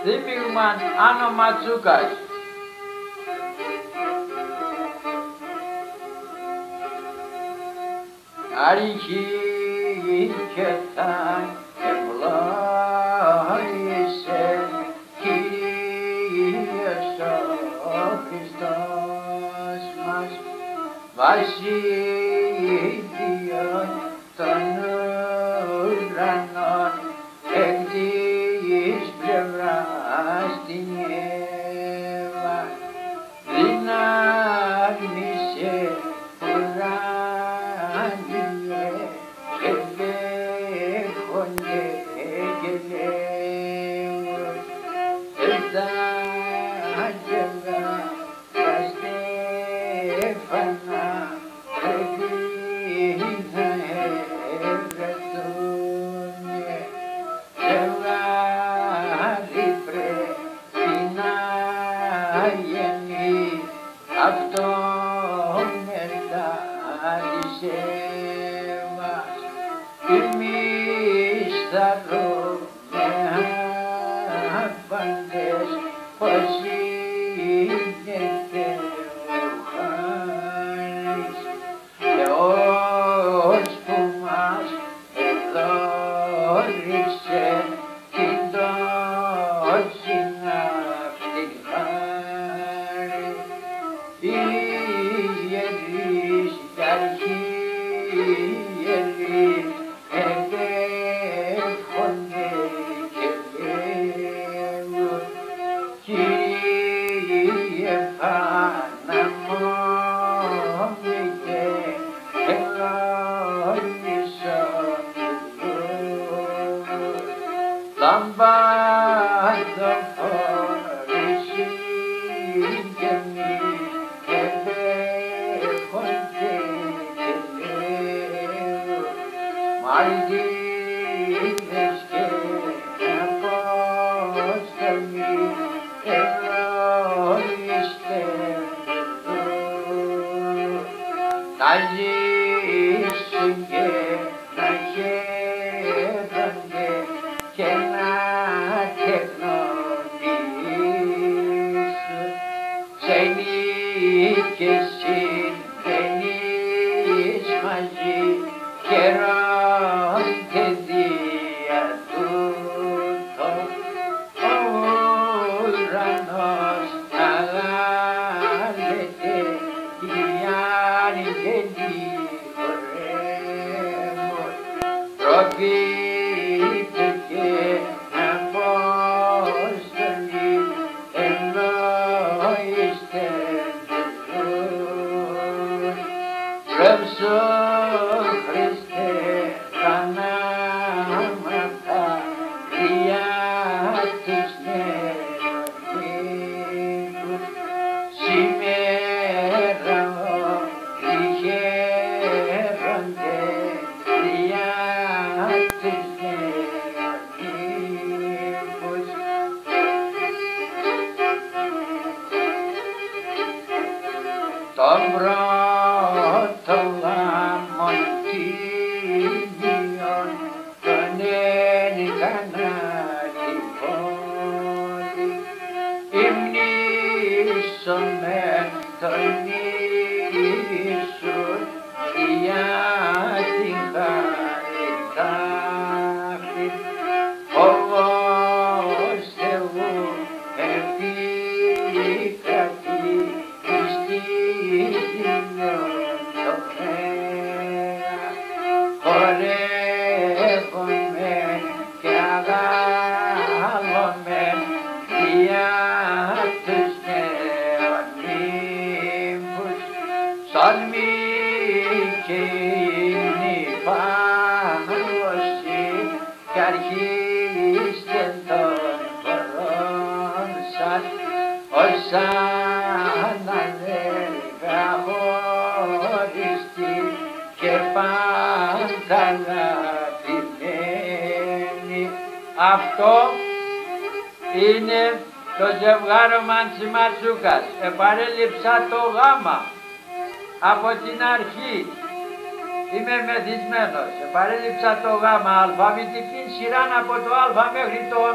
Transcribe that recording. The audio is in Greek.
Δημιουργμαν Άνω Ματσούκας. Αρχή και θα ευλόγησε Κύριος ο Χριστός μας, βασίλειον των ουρανών, εκ της πλευράς την Εύα, δυνάμισε ουράνιε και δέχονται και λέγουν, τα άγγελα τα στέφανα πρέπει να ευρεθούνε, ζευγάρι πρέπει να γεννεί, αυτόν μετά της Εύας, εμείς θα ρούμε άπαντες πως είναι Θεοχάρης, Θεός που μας εδώρισε την τόση αυτή χάρη. Ιερείς και αρχιερείς εδέχονται και λέγουν, Κύριε Παναμόμητε, ευλόγησον Θεού. Λαμπάδοφόροι συγγενείς εδέχονται και λέγουν, μάρτυρες και Απόστολοι, ευλόγηστε Θεού. Να ζήσουν και να χαίρονται και να τεκνονίσουν, ξένοι και συγγενείς μαζί χαιρόνται δια τούτο. Ο ουρανός αγάλεται, οι άγγελοι χορεύουν, προφήτε και Απόστολοι, ευλόγηστε Θεού. Πρέψον Χριστέ θανάματα δια τους νεονίκους, σήμερα όλοι χαίρονται δια τους νεονίκους. Τον πρώτο λάμον Τίμιον, τον έκανα την πόλη, υμνήσομεν τον Ιησούν, για την χάρη ταύτη, φοβός Θεού επικρατεί, πιστή χορεύομεν και αγάλομεν δια τους νεονύμφους, ψαλμοί και ύμνοι πάγωση και αρχίστε των χωρών σας, οσάννα λέγα χωριστή και πάντα αγαπημένη. Αυτό είναι το ζευγάρωμα της Ματσούκας. Επαρέλειψα το γάμα από την αρχή. Είμαι μεθυσμένος. Επαρέλειψα το γάμα, αλφαβητική σειρά από το α μέχρι το ω.